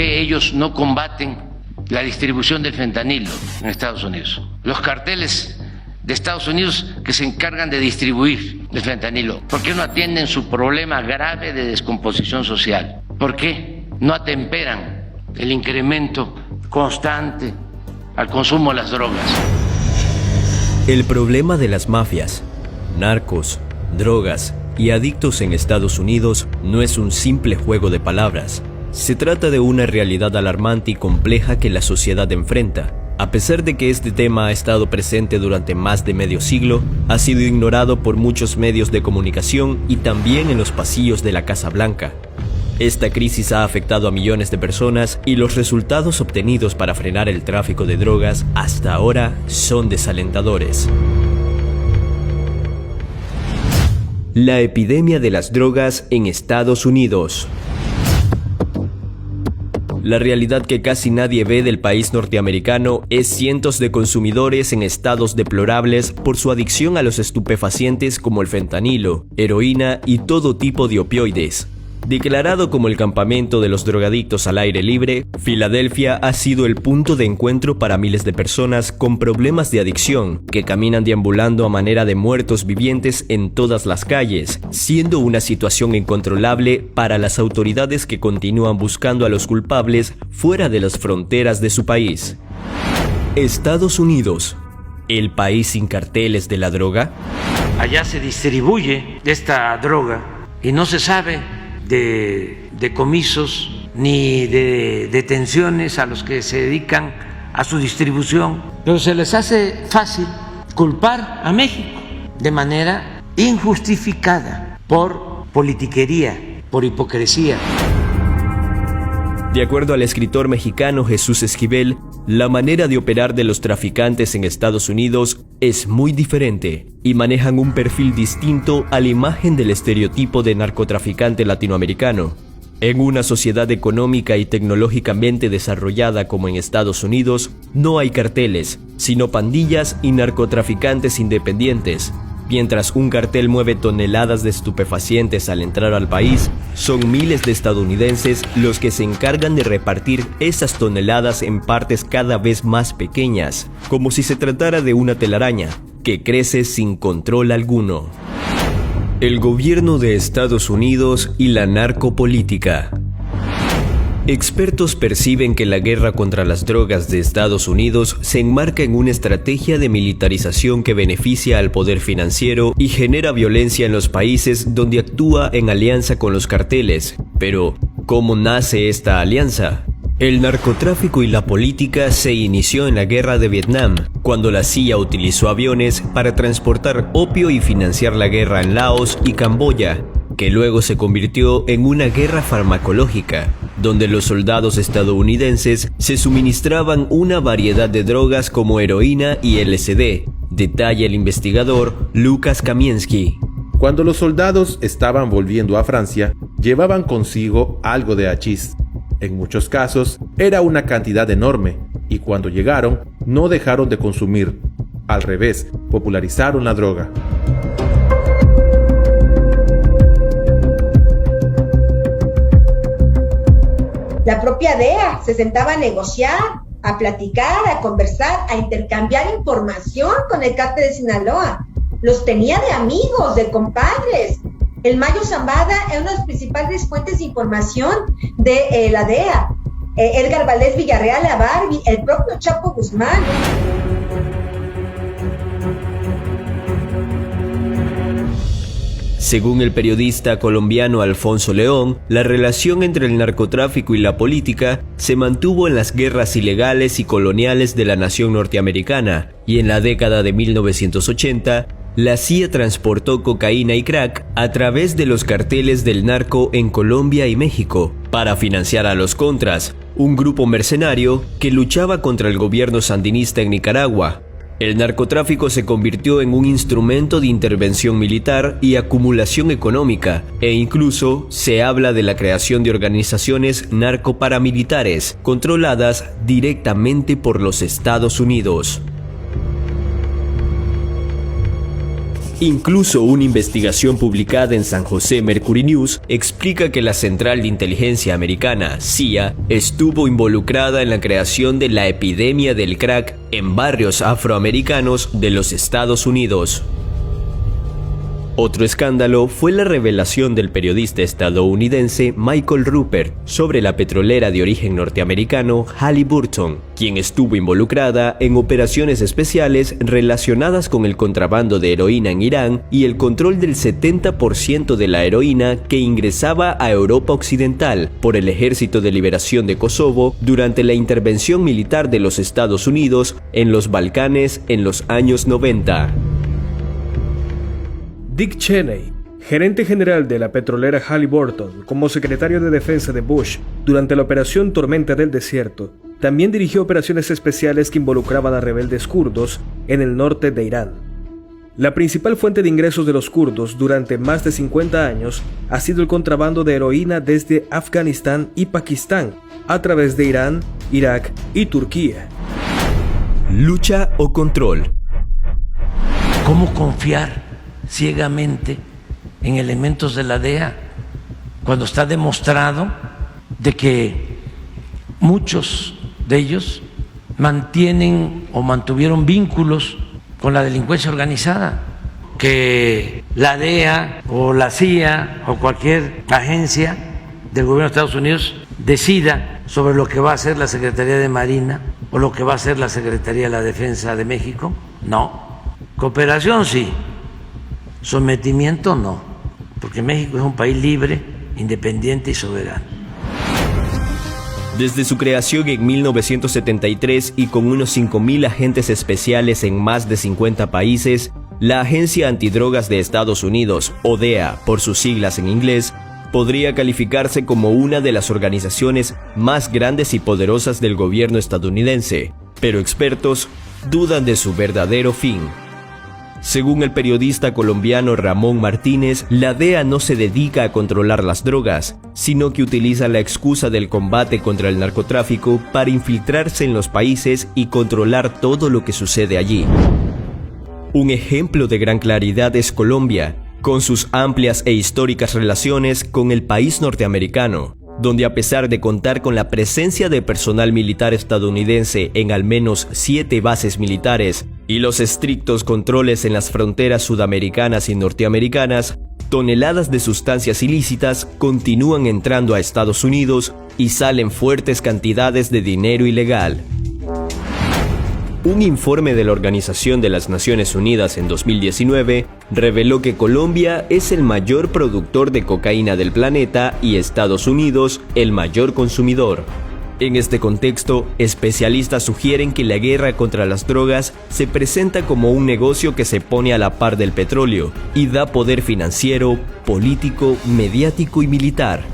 qué ellos no combaten la distribución del fentanilo en Estados Unidos? Los carteles de Estados Unidos que se encargan de distribuir el fentanilo, ¿por qué no atienden su problema grave de descomposición social? ¿Por qué no atemperan el incremento constante al consumo de las drogas? El problema de las mafias, narcos, drogas y adictos en Estados Unidos no es un simple juego de palabras. Se trata de una realidad alarmante y compleja que la sociedad enfrenta. A pesar de que este tema ha estado presente durante más de medio siglo, ha sido ignorado por muchos medios de comunicación y también en los pasillos de la Casa Blanca. Esta crisis ha afectado a millones de personas y los resultados obtenidos para frenar el tráfico de drogas hasta ahora son desalentadores. La epidemia de las drogas en Estados Unidos. La realidad que casi nadie ve del país norteamericano es cientos de consumidores en estados deplorables por su adicción a los estupefacientes como el fentanilo, heroína y todo tipo de opioides. Declarado como el campamento de los drogadictos al aire libre, Filadelfia ha sido el punto de encuentro para miles de personas con problemas de adicción que caminan deambulando a manera de muertos vivientes en todas las calles, siendo una situación incontrolable para las autoridades que continúan buscando a los culpables fuera de las fronteras de su país. Estados Unidos, ¿el país sin carteles de la droga? Allá se distribuye esta droga y no se sabe de decomisos ni de detenciones a los que se dedican a su distribución, pero se les hace fácil culpar a México de manera injustificada por politiquería, por hipocresía. De acuerdo al escritor mexicano Jesús Esquivel, la manera de operar de los traficantes en Estados Unidos es muy diferente y manejan un perfil distinto a la imagen del estereotipo de narcotraficante latinoamericano. En una sociedad económica y tecnológicamente desarrollada como en Estados Unidos, no hay carteles, sino pandillas y narcotraficantes independientes. Mientras un cartel mueve toneladas de estupefacientes al entrar al país, son miles de estadounidenses los que se encargan de repartir esas toneladas en partes cada vez más pequeñas, como si se tratara de una telaraña que crece sin control alguno. El gobierno de Estados Unidos y la narcopolítica. Expertos perciben que la guerra contra las drogas de Estados Unidos se enmarca en una estrategia de militarización que beneficia al poder financiero y genera violencia en los países donde actúa en alianza con los carteles. Pero, ¿cómo nace esta alianza? El narcotráfico y la política se inició en la guerra de Vietnam, cuando la CIA utilizó aviones para transportar opio y financiar la guerra en Laos y Camboya, que luego se convirtió en una guerra farmacológica, donde los soldados estadounidenses se suministraban una variedad de drogas como heroína y LSD, detalla el investigador Lucas Kamiensky. Cuando los soldados estaban volviendo a Francia, llevaban consigo algo de hachís. En muchos casos, era una cantidad enorme, y cuando llegaron, no dejaron de consumir. Al revés, popularizaron la droga. La propia DEA se sentaba a negociar, a platicar, a conversar, a intercambiar información con el cártel de Sinaloa. Los tenía de amigos, de compadres. El Mayo Zambada es una de las principales fuentes de información de la DEA. Edgar Valdés Villarreal, la Barbie, el propio Chapo Guzmán. Según el periodista colombiano Alfonso León, la relación entre el narcotráfico y la política se mantuvo en las guerras ilegales y coloniales de la nación norteamericana, y en la década de 1980, la CIA transportó cocaína y crack a través de los carteles del narco en Colombia y México para financiar a los Contras, un grupo mercenario que luchaba contra el gobierno sandinista en Nicaragua. El narcotráfico se convirtió en un instrumento de intervención militar y acumulación económica, e incluso se habla de la creación de organizaciones narcoparamilitares controladas directamente por los Estados Unidos. Incluso una investigación publicada en San José Mercury News explica que la Central de Inteligencia Americana, CIA, estuvo involucrada en la creación de la epidemia del crack en barrios afroamericanos de los Estados Unidos. Otro escándalo fue la revelación del periodista estadounidense Michael Rupert sobre la petrolera de origen norteamericano Halliburton, quien estuvo involucrada en operaciones especiales relacionadas con el contrabando de heroína en Irán y el control del 70% de la heroína que ingresaba a Europa Occidental por el Ejército de Liberación de Kosovo durante la intervención militar de los Estados Unidos en los Balcanes en los años 90. Dick Cheney, gerente general de la petrolera Halliburton, como secretario de Defensa de Bush durante la Operación Tormenta del Desierto, también dirigió operaciones especiales que involucraban a rebeldes kurdos en el norte de Irán. La principal fuente de ingresos de los kurdos durante más de 50 años ha sido el contrabando de heroína desde Afganistán y Pakistán, a través de Irán, Irak y Turquía. Lucha o control. ¿Cómo confiar ciegamente en elementos de la DEA cuando está demostrado de que muchos de ellos mantienen o mantuvieron vínculos con la delincuencia organizada? Que la DEA o la CIA o cualquier agencia del gobierno de Estados Unidos decida sobre lo que va a hacer la Secretaría de Marina o lo que va a hacer la Secretaría de la Defensa de México. No. Cooperación sí. Sometimiento no, porque México es un país libre, independiente y soberano. Desde su creación en 1973 y con unos 5.000 agentes especiales en más de 50 países, la Agencia Antidrogas de Estados Unidos, o DEA por sus siglas en inglés, podría calificarse como una de las organizaciones más grandes y poderosas del gobierno estadounidense, pero expertos dudan de su verdadero fin. Según el periodista colombiano Ramón Martínez, la DEA no se dedica a controlar las drogas, sino que utiliza la excusa del combate contra el narcotráfico para infiltrarse en los países y controlar todo lo que sucede allí. Un ejemplo de gran claridad es Colombia, con sus amplias e históricas relaciones con el país norteamericano, donde a pesar de contar con la presencia de personal militar estadounidense en al menos 7 bases militares y los estrictos controles en las fronteras sudamericanas y norteamericanas, toneladas de sustancias ilícitas continúan entrando a Estados Unidos y salen fuertes cantidades de dinero ilegal. Un informe de la Organización de las Naciones Unidas en 2019 reveló que Colombia es el mayor productor de cocaína del planeta y Estados Unidos el mayor consumidor. En este contexto, especialistas sugieren que la guerra contra las drogas se presenta como un negocio que se pone a la par del petróleo y da poder financiero, político, mediático y militar.